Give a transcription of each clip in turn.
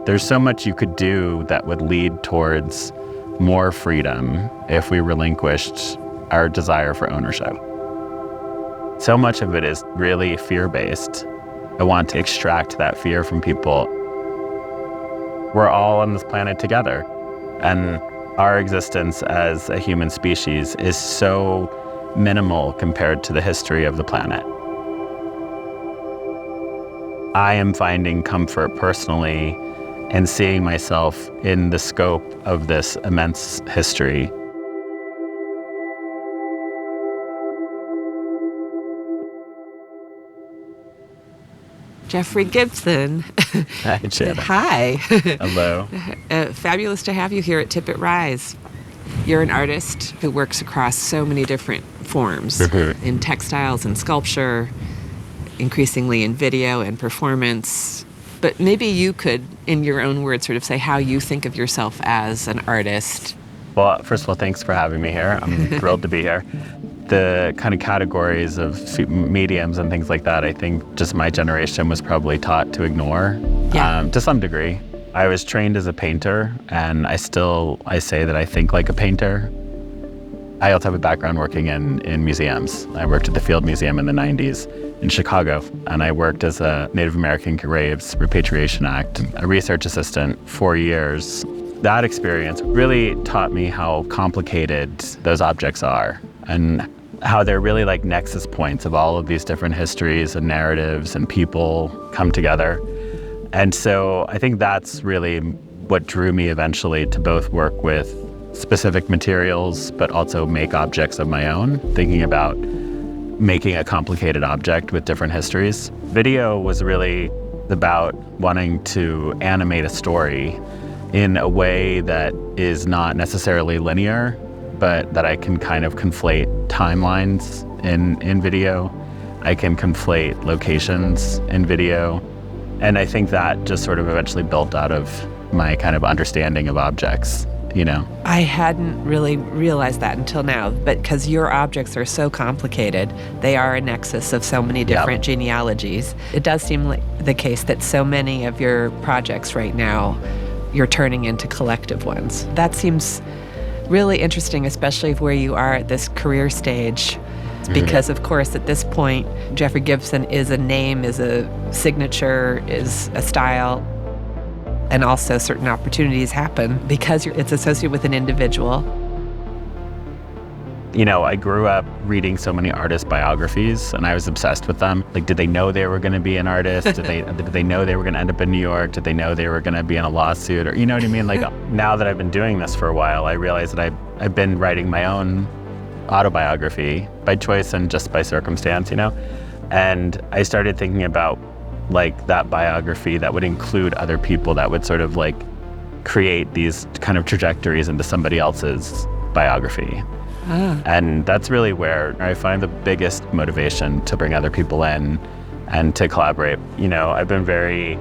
There's so much you could do that would lead towards more freedom if we relinquished our desire for ownership. So much of it is really fear-based. I want to extract that fear from people. We're all on this planet together, and our existence as a human species is so minimal compared to the history of the planet. I am finding comfort personally in seeing myself in the scope of this immense history. Jeffrey Gibson. Hi, Shannon. Hi. Hello. Fabulous to have you here at Tippet Rise. You're an artist who works across so many different forms, in textiles and sculpture, increasingly in video and performance. But maybe you could, in your own words, sort of say how you think of yourself as an artist. Well, first of all, thanks for having me here. I'm thrilled to be here. The kind of categories of mediums and things like that, I think just my generation was probably taught to ignore, to some degree. I was trained as a painter, and I say that I think like a painter. I also have a background working in museums. I worked at the Field Museum in the 90s in Chicago, and I worked as a Native American Graves Repatriation Act, a research assistant, 4 years. That experience really taught me how complicated those objects are, and how they're really like nexus points of all of these different histories and narratives and people come together. And so I think that's really what drew me eventually to both work with specific materials, but also make objects of my own, thinking about making a complicated object with different histories. Video was really about wanting to animate a story in a way that is not necessarily linear, but that I can kind of conflate timelines in video. I can conflate locations in video. And I think that just sort of eventually built out of my kind of understanding of objects, you know? I hadn't really realized that until now, but because your objects are so complicated, they are a nexus of so many different genealogies. It does seem like the case that so many of your projects right now, you're turning into collective ones. That seems really interesting, especially where you are at this career stage, because of course at this point, Jeffrey Gibson is a name, is a signature, is a style, and also certain opportunities happen because it's associated with an individual. You know, I grew up reading so many artist biographies, and I was obsessed with them. Like, did they know they were going to be an artist? Did they know they were going to end up in New York? Did they know they were going to be in a lawsuit? Or, you know what I mean? Like, now that I've been doing this for a while, I realize that I've been writing my own autobiography by choice and just by circumstance, you know? And I started thinking about, like, that biography that would include other people that would sort of, like, create these kind of trajectories into somebody else's biography. And that's really where I find the biggest motivation to bring other people in and to collaborate. You know, I've been very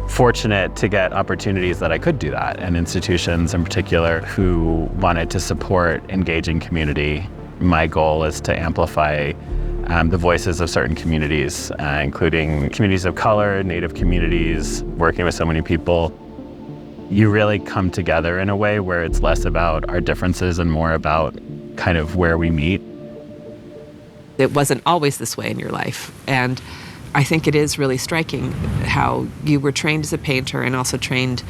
fortunate to get opportunities that I could do that, and institutions in particular who wanted to support engaging community. My goal is to amplify the voices of certain communities, including communities of color, Native communities, working with so many people. You really come together in a way where it's less about our differences and more about kind of where we meet. It wasn't always this way in your life. And I think it is really striking how you were trained as a painter and also trained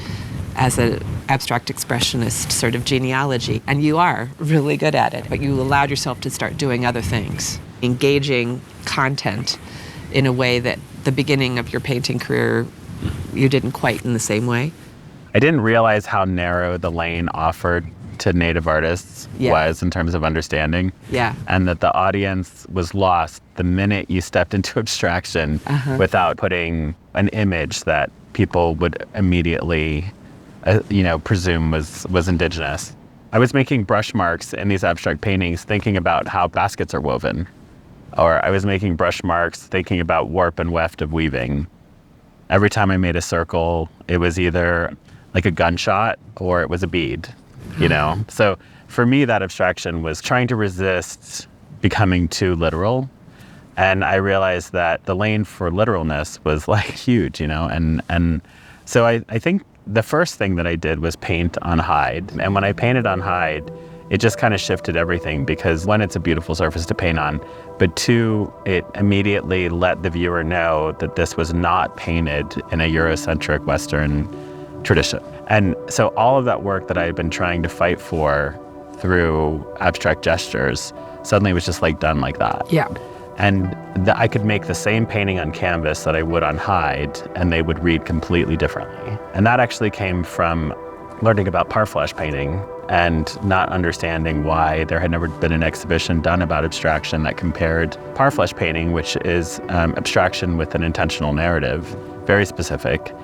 as an abstract expressionist sort of genealogy. And you are really good at it, but you allowed yourself to start doing other things, engaging content in a way that the beginning of your painting career, you didn't quite in the same way. I didn't realize how narrow the lane offered to Native artists was in terms of understanding. And that the audience was lost the minute you stepped into abstraction without putting an image that people would immediately, presume was indigenous. I was making brush marks in these abstract paintings thinking about how baskets are woven. Or I was making brush marks thinking about warp and weft of weaving. Every time I made a circle, it was either like a gunshot or it was a bead, you know? So for me, that abstraction was trying to resist becoming too literal. And I realized that the lane for literalness was like huge, you know? And So I think the first thing that I did was paint on hide. And when I painted on hide, it just kind of shifted everything because one, it's a beautiful surface to paint on, but two, it immediately let the viewer know that this was not painted in a Eurocentric Western tradition. And so all of that work that I had been trying to fight for through abstract gestures suddenly was just like done like that. Yeah. And I could make the same painting on canvas that I would on hide, and they would read completely differently. And that actually came from learning about parfleche painting and not understanding why there had never been an exhibition done about abstraction that compared parfleche painting, which is abstraction with an intentional narrative, very specific,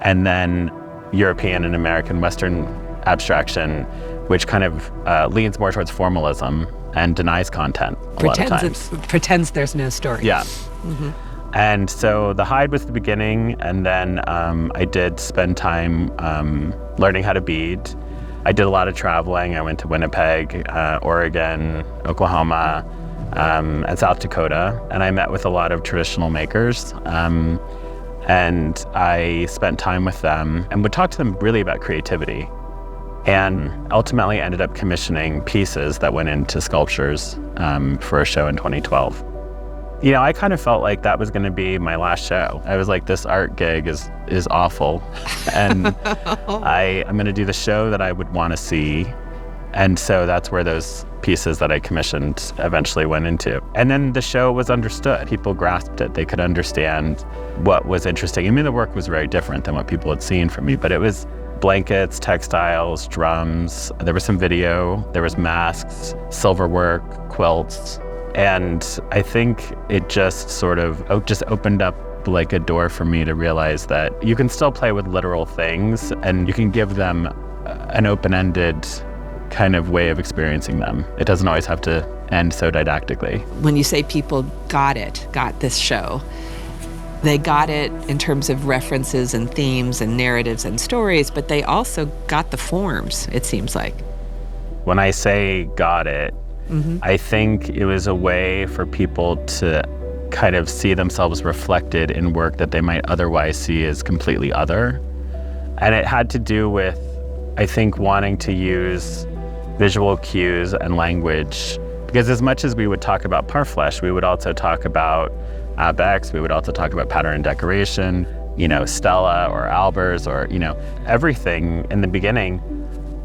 and then European and American Western abstraction, which kind of leans more towards formalism and denies content a lot of times. Pretends there's no story. Yeah. Mm-hmm. And so the hide was the beginning, and then I did spend time learning how to bead. I did a lot of traveling. I went to Winnipeg, Oregon, Oklahoma, and South Dakota, and I met with a lot of traditional makers. And I spent time with them and would talk to them really about creativity. And ultimately ended up commissioning pieces that went into sculptures for a show in 2012. You know, I kind of felt like that was going to be my last show. I was like, this art gig is awful. And I'm going to do the show that I would want to see. And so that's where those pieces that I commissioned eventually went into. And then the show was understood. People grasped it. They could understand what was interesting. I mean, the work was very different than what people had seen from me, but it was blankets, textiles, drums. There was some video, there was masks, silverwork, quilts. And I think it just sort of just opened up like a door for me to realize that you can still play with literal things and you can give them an open-ended kind of way of experiencing them. It doesn't always have to end so didactically. When you say people got this show, they got it in terms of references and themes and narratives and stories, but they also got the forms, it seems like. When I say got it, mm-hmm. I think it was a way for people to kind of see themselves reflected in work that they might otherwise see as completely other. And it had to do with, I think, wanting to use visual cues and language, because as much as we would talk about parfleche, we would also talk about abex, we would also talk about pattern and decoration, Stella or Albers or, everything in the beginning.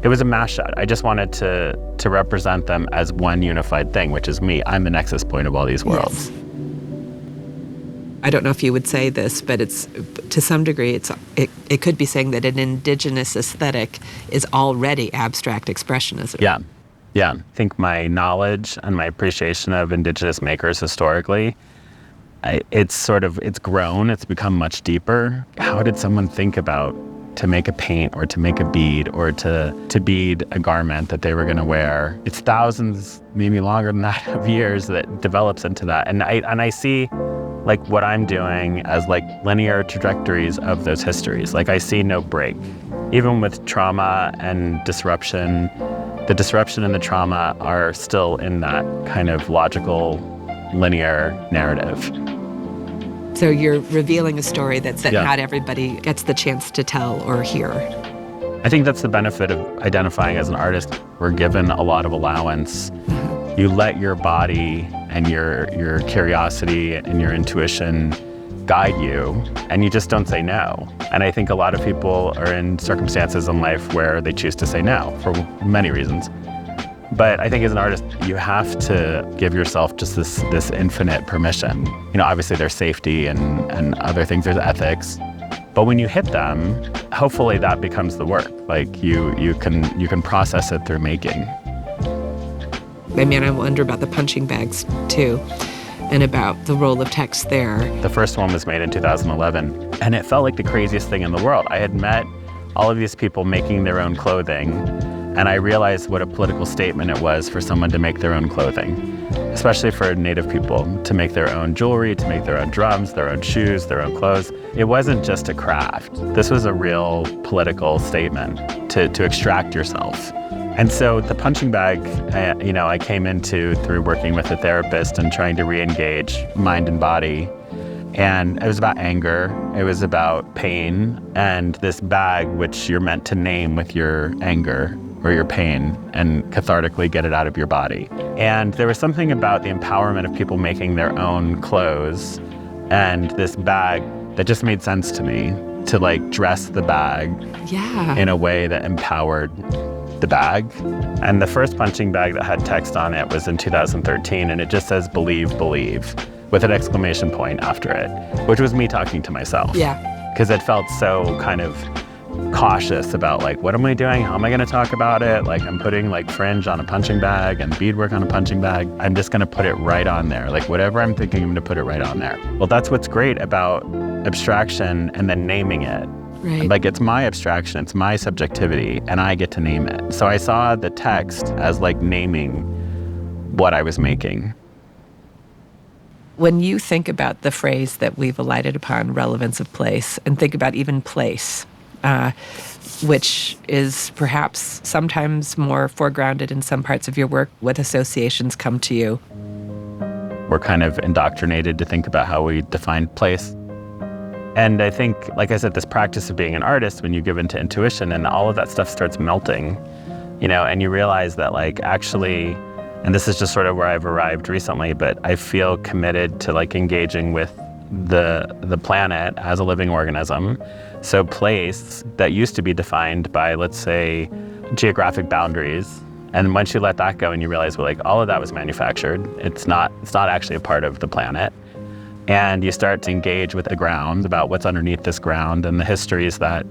It was a mashup. I just wanted to represent them as one unified thing, which is me. I'm the nexus point of all these worlds. Yes. I don't know if you would say this, but it's to some degree, it could be saying that an indigenous aesthetic is already abstract expressionism. Yeah. I think my knowledge and my appreciation of indigenous makers historically, it's grown, it's become much deeper. How did someone think about to make a paint or to make a bead or to bead a garment that they were going to wear? It's thousands, maybe longer than that, of years that develops into that. And I see like what I'm doing as like linear trajectories of those histories. Like I see no break. Even with trauma and disruption, the disruption and the trauma are still in that kind of logical, linear narrative. So you're revealing a story that not everybody gets the chance to tell or hear. I think that's the benefit of identifying as an artist. We're given a lot of allowance. Mm-hmm. You let your body and your curiosity and your intuition guide you, and you just don't say no. And I think a lot of people are in circumstances in life where they choose to say no for many reasons. But I think as an artist, you have to give yourself just this infinite permission. Obviously there's safety and other things, there's ethics. But when you hit them, hopefully that becomes the work. Like you can process it through making. I wonder about the punching bags too, and about the role of text there. The first one was made in 2011, and it felt like the craziest thing in the world. I had met all of these people making their own clothing, and I realized what a political statement it was for someone to make their own clothing, especially for Native people, to make their own jewelry, to make their own drums, their own shoes, their own clothes. It wasn't just a craft. This was a real political statement to extract yourself. And so the punching bag, I came into through working with a therapist and trying to re-engage mind and body. And it was about anger, it was about pain, and this bag which you're meant to name with your anger or your pain and cathartically get it out of your body. And there was something about the empowerment of people making their own clothes and this bag that just made sense to me, to like dress the bag in a way that empowered the bag. And the first punching bag that had text on it was in 2013, and it just says "Believe, Believe," with an exclamation point after it, which was me talking to myself. Yeah. Because it felt so kind of cautious about like, what am I doing? How am I going to talk about it? Like, I'm putting like fringe on a punching bag and beadwork on a punching bag. I'm just going to put it right on there. Like, whatever I'm thinking, I'm going to put it right on there. Well, that's what's great about abstraction and then naming it. Right. Like, it's my abstraction, it's my subjectivity, and I get to name it. So I saw the text as like naming what I was making. When you think about the phrase that we've alighted upon, relevance of place, and think about even place, which is perhaps sometimes more foregrounded in some parts of your work, what associations come to you? We're kind of indoctrinated to think about how we define place. And I think, like I said, this practice of being an artist, when you give into intuition and all of that stuff starts melting, you know, and you realize that like actually, and this is just sort of where I've arrived recently, but I feel committed to like engaging with the planet as a living organism. So place that used to be defined by, let's say, geographic boundaries, and once you let that go and you realize, well, like all of that was manufactured, it's not actually a part of the planet. And you start to engage with the ground, about what's underneath this ground and the histories that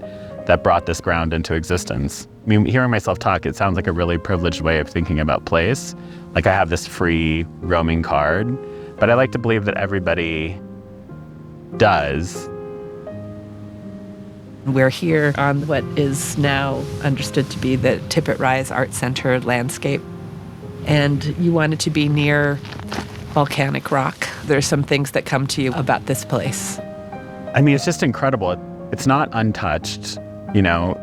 brought this ground into existence. I mean, hearing myself talk, it sounds like a really privileged way of thinking about place. Like I have this free roaming card, but I like to believe that everybody does. We're here on what is now understood to be the Tippet Rise Art Center landscape, and you wanted to be near volcanic rock. There's some things that come to you about this place. I mean, it's just incredible. It's not untouched, you know,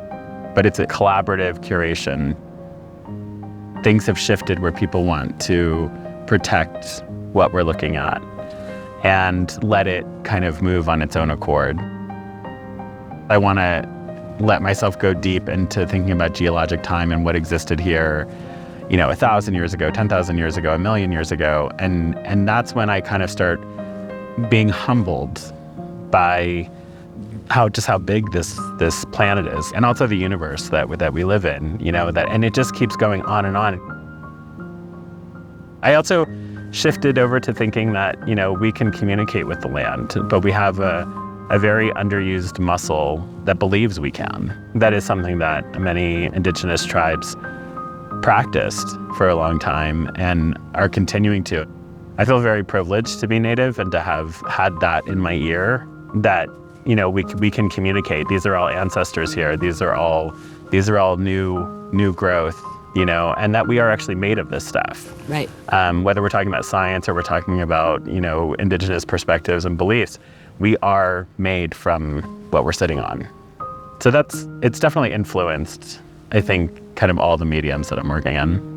but it's a collaborative curation. Things have shifted where people want to protect what we're looking at and let it kind of move on its own accord. I want to let myself go deep into thinking about geologic time and what existed here, you know, 1,000 years ago, 10,000 years ago, 1,000,000 years ago. And that's when I kind of start being humbled by how big this planet is, and also the universe that we live in, you know, and it just keeps going on and on. I also shifted over to thinking that, you know, we can communicate with the land, but we have a very underused muscle that believes we can. That is something that many indigenous tribes practiced for a long time and are continuing to. I feel very privileged to be Native and to have had that in my ear, that, you know, we can communicate. These are all ancestors here. These are all new growth, you know, and that we are actually made of this stuff. Right. Whether we're talking about science or we're talking about, you know, indigenous perspectives and beliefs, we are made from what we're sitting on. So it's definitely influenced, I think, kind of all the mediums that I'm working in.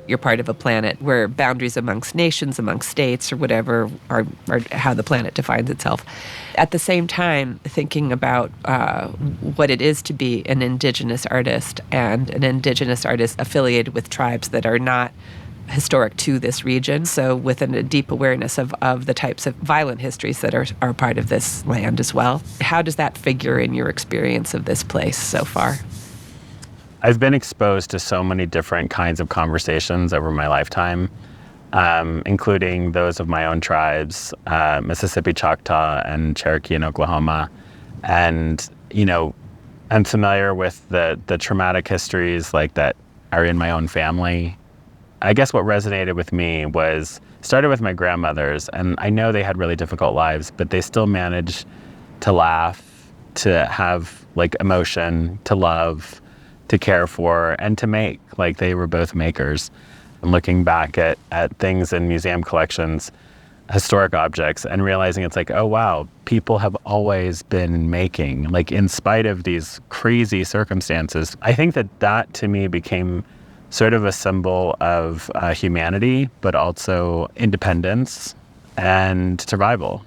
You're part of a planet where boundaries amongst nations, amongst states, or whatever are how the planet defines itself. At the same time, thinking about what it is to be an indigenous artist, and an indigenous artist affiliated with tribes that are not historic to this region, so with a deep awareness of the types of violent histories that are part of this land as well. How does that figure in your experience of this place so far? I've been exposed to so many different kinds of conversations over my lifetime, including those of my own tribes, Mississippi Choctaw and Cherokee in Oklahoma. And, you know, I'm familiar with the traumatic histories like that are in my own family. I guess what resonated with me started with my grandmothers, and I know they had really difficult lives, but they still managed to laugh, to have like emotion, to love, to care for, and to make. Like, they were both makers. And looking back at things in museum collections, historic objects, and realizing it's like, oh wow, people have always been making, like in spite of these crazy circumstances. I think that to me became sort of a symbol of humanity, but also independence and survival.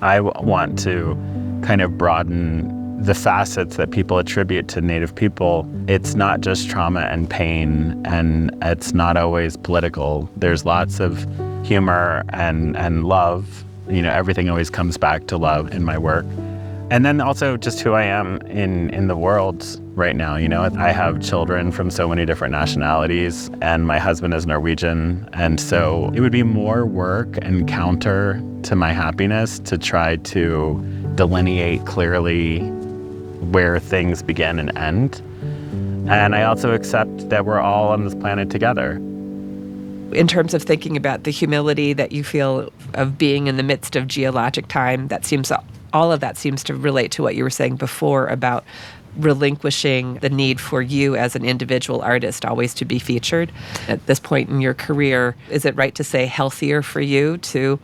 I want to kind of broaden the facets that people attribute to Native people. It's not just trauma and pain, and it's not always political. There's lots of humor and love. Everything always comes back to love in my work. And then also just who I am in the world right now. I have children from so many different nationalities, and my husband is Norwegian. And so it would be more work and counter to my happiness to try to delineate clearly where things begin and end. And I also accept that we're all on this planet together. In terms of thinking about the humility that you feel of being in the midst of geologic time, all of that seems to relate to what you were saying before about relinquishing the need for you as an individual artist always to be featured. At this point in your career, is it right to say healthier for you to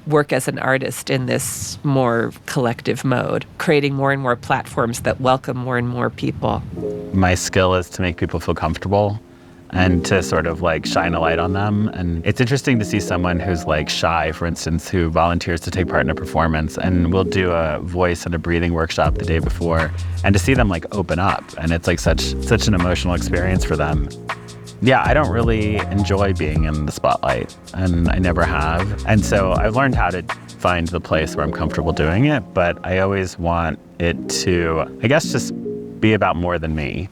work as an artist in this more collective mode, creating more and more platforms that welcome more and more people? My skill is to make people feel comfortable and to sort of shine a light on them. And it's interesting to see someone who's shy, for instance, who volunteers to take part in a performance, and we'll do a voice and a breathing workshop the day before, and to see them open up, and it's such an emotional experience for them. Yeah, I don't really enjoy being in the spotlight, and I never have. And so I've learned how to find the place where I'm comfortable doing it, but I always want it to, I guess, just be about more than me,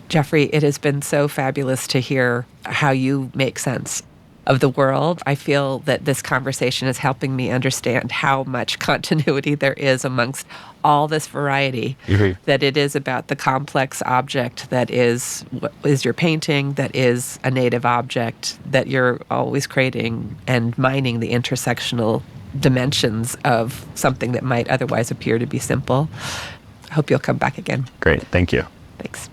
Jeffrey, it has been so fabulous to hear how you make sense of the world. I feel that this conversation is helping me understand how much continuity there is amongst all this variety, that it is about the complex object that is your painting, that is a native object, that you're always creating and mining the intersectional dimensions of something that might otherwise appear to be simple. I hope you'll come back again. Great. Thank you. Thanks.